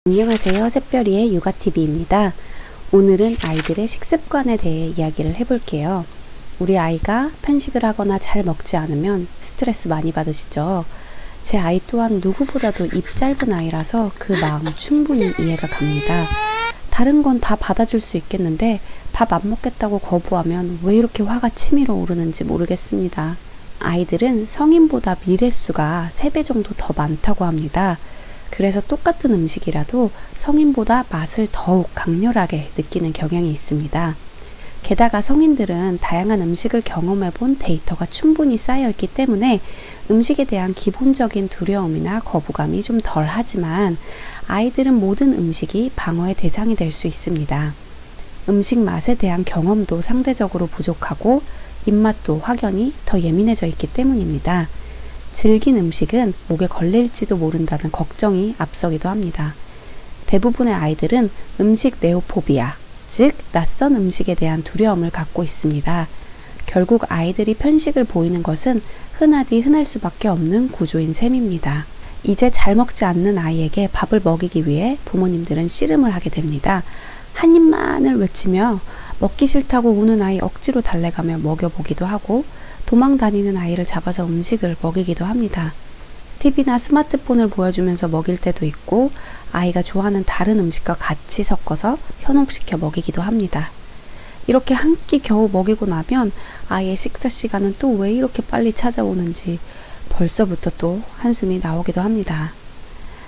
안녕하세요. 샛별이의 육아TV입니다. 오늘은 아이들의 식습관에 대해 이야기를 해볼게요. 우리 아이가 편식을 하거나 잘 먹지 않으면 스트레스 많이 받으시죠? 제 아이 또한 누구보다도 입 짧은 아이라서 그 마음 충분히 이해가 갑니다. 다른 건 다 받아줄 수 있겠는데 밥 안 먹겠다고 거부하면 왜 이렇게 화가 치밀어 오르는지 모르겠습니다. 아이들은 성인보다 미레수가 3배 정도 더 많다고 합니다. 그래서 똑같은 음식이라도 성인보다 맛을 더욱 강렬하게 느끼는 경향이 있습니다. 게다가 성인들은 다양한 음식을 경험해 본 데이터가 충분히 쌓여 있기 때문에 음식에 대한 기본적인 두려움이나 거부감이 좀 덜 하지만 아이들은 모든 음식이 방어의 대상이 될 수 있습니다. 음식 맛에 대한 경험도 상대적으로 부족하고 입맛도 확연히 더 예민해져 있기 때문입니다. 질긴 음식은 목에 걸릴지도 모른다는 걱정이 앞서기도 합니다. 대부분의 아이들은 음식 네오포비아, 즉 낯선 음식에 대한 두려움을 갖고 있습니다. 결국 아이들이 편식을 보이는 것은 흔하디 흔할 수밖에 없는 구조인 셈입니다. 이제 잘 먹지 않는 아이에게 밥을 먹이기 위해 부모님들은 씨름을 하게 됩니다. 한 입만을 외치며 먹기 싫다고 우는 아이 억지로 달래가며 먹여보기도 하고 도망 다니는 아이를 잡아서 음식을 먹이기도 합니다. TV나 스마트폰을 보여주면서 먹일 때도 있고 아이가 좋아하는 다른 음식과 같이 섞어서 현혹시켜 먹이기도 합니다. 이렇게 한 끼 겨우 먹이고 나면 아이의 식사 시간은 또 왜 이렇게 빨리 찾아오는지 벌써부터 또 한숨이 나오기도 합니다.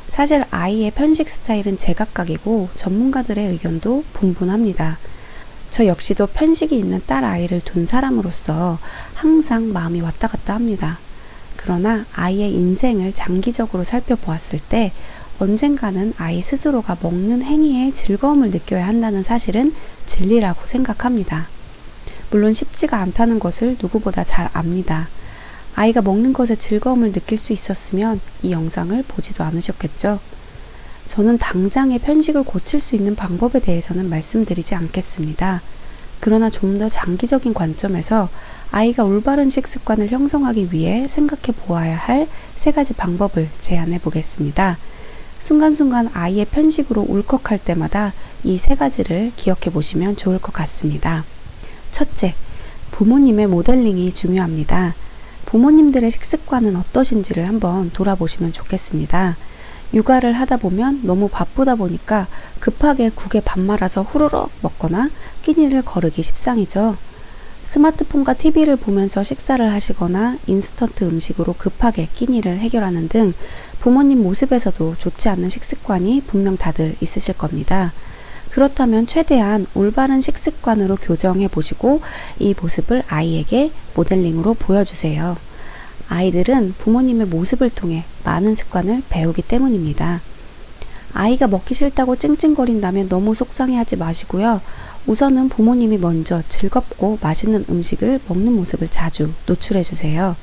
사실 아이의 편식 스타일은 제각각이고 전문가들의 의견도 분분합니다. 저 역시도 편식이 있는 딸 아이를 둔 사람으로서 항상 마음이 왔다 갔다 합니다. 그러나 아이의 인생을 장기적으로 살펴보았을 때 언젠가는 아이 스스로가 먹는 행위에 즐거움을 느껴야 한다는 사실은 진리라고 생각합니다. 물론 쉽지가 않다는 것을 누구보다 잘 압니다. 아이가 먹는 것에 즐거움을 느낄 수 있었으면 이 영상을 보지도 않으셨겠죠? 저는 당장의 편식을 고칠 수 있는 방법에 대해서는 말씀드리지 않겠습니다. 그러나 좀 더 장기적인 관점에서 아이가 올바른 식습관을 형성하기 위해 생각해 보아야 할 3가지 방법을 제안해 보겠습니다. 순간순간 아이의 편식으로 울컥할 때마다 이 3가지를 기억해 보시면 좋을 것 같습니다. 첫째, 부모님의 모델링이 중요합니다. 부모님들의 식습관은 어떠신지를 한번 돌아보시면 좋겠습니다. 육아를 하다 보면 너무 바쁘다 보니까 급하게 국에 밥 말아서 후루룩 먹거나 끼니를 거르기 십상이죠. 스마트폰과 TV를 보면서 식사를 하시거나 인스턴트 음식으로 급하게 끼니를 해결하는 등 부모님 모습에서도 좋지 않은 식습관이 분명 다들 있으실 겁니다. 그렇다면 최대한 올바른 식습관으로 교정해 보시고 이 모습을 아이에게 모델링으로 보여주세요. 아이들은 부모님의 모습을 통해 많은 습관을 배우기 때문입니다. 아이가 먹기 싫다고 찡찡거린다면 너무 속상해하지 마시고요. 우선은 부모님이 먼저 즐겁고 맛있는 음식을 먹는 모습을 자주 노출해 주세요.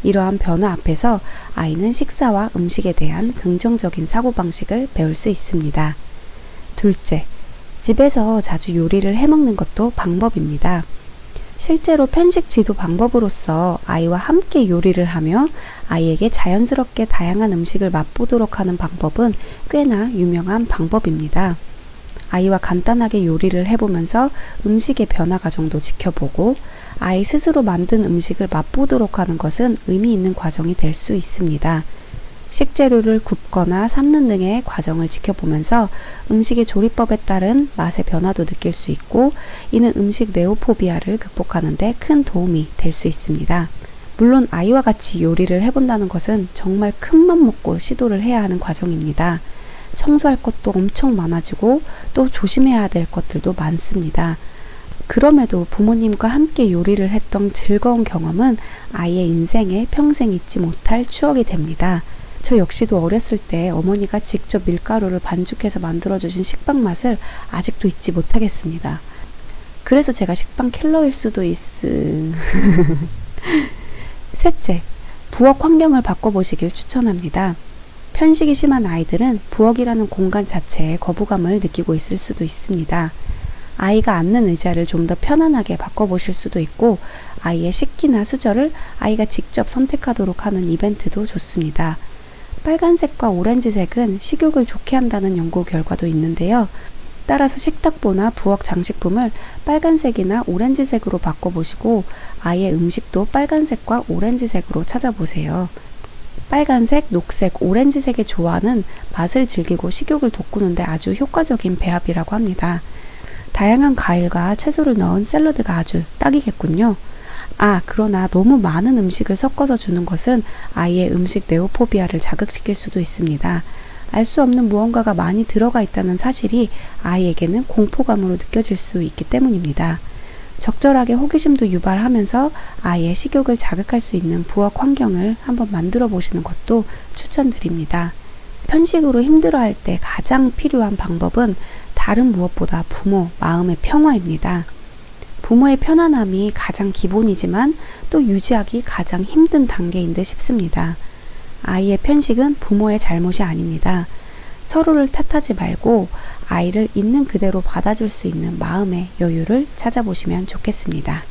이러한 변화 앞에서 아이는 식사와 음식에 대한 긍정적인 사고방식을 배울 수 있습니다. 둘째, 집에서 자주 요리를 해먹는 것도 방법입니다. 실제로 편식 지도 방법으로서 아이와 함께 요리를 하며 아이에게 자연스럽게 다양한 음식을 맛보도록 하는 방법은 꽤나 유명한 방법입니다. 아이와 간단하게 요리를 해보면서 음식의 변화 과정도 지켜보고 아이 스스로 만든 음식을 맛보도록 하는 것은 의미 있는 과정이 될 수 있습니다. 식재료를 굽거나 삶는 등의 과정을 지켜보면서 음식의 조리법에 따른 맛의 변화도 느낄 수 있고 이는 음식 네오포비아를 극복하는 데 큰 도움이 될 수 있습니다. 물론 아이와 같이 요리를 해본다는 것은 정말 큰맘 먹고 시도를 해야 하는 과정입니다. 청소할 것도 엄청 많아지고 또 조심해야 될 것들도 많습니다. 그럼에도 부모님과 함께 요리를 했던 즐거운 경험은 아이의 인생에 평생 잊지 못할 추억이 됩니다. 저 역시도 어렸을 때 어머니가 직접 밀가루를 반죽해서 만들어주신 식빵 맛을 아직도 잊지 못하겠습니다. 그래서 제가 식빵 킬러일 수도 셋째, 부엌 환경을 바꿔보시길 추천합니다. 편식이 심한 아이들은 부엌이라는 공간 자체에 거부감을 느끼고 있을 수도 있습니다. 아이가 앉는 의자를 좀 더 편안하게 바꿔보실 수도 있고 아이의 식기나 수저를 아이가 직접 선택하도록 하는 이벤트도 좋습니다. 빨간색과 오렌지색은 식욕을 좋게 한다는 연구 결과도 있는데요. 따라서 식탁보나 부엌 장식품을 빨간색이나 오렌지색으로 바꿔보시고 아이의 음식도 빨간색과 오렌지색으로 찾아보세요. 빨간색, 녹색, 오렌지색의 조화는 맛을 즐기고 식욕을 돋구는데 아주 효과적인 배합이라고 합니다. 다양한 과일과 채소를 넣은 샐러드가 아주 딱이겠군요. 그러나 너무 많은 음식을 섞어서 주는 것은 아이의 음식 네오포비아를 자극시킬 수도 있습니다. 알 수 없는 무언가가 많이 들어가 있다는 사실이 아이에게는 공포감으로 느껴질 수 있기 때문입니다. 적절하게 호기심도 유발하면서 아이의 식욕을 자극할 수 있는 부엌 환경을 한번 만들어 보시는 것도 추천드립니다. 편식으로 힘들어할 때 가장 필요한 방법은 다른 무엇보다 부모 마음의 평화입니다. 부모의 편안함이 가장 기본이지만 또 유지하기 가장 힘든 단계인 듯 싶습니다. 아이의 편식은 부모의 잘못이 아닙니다. 서로를 탓하지 말고 아이를 있는 그대로 받아줄 수 있는 마음의 여유를 찾아보시면 좋겠습니다.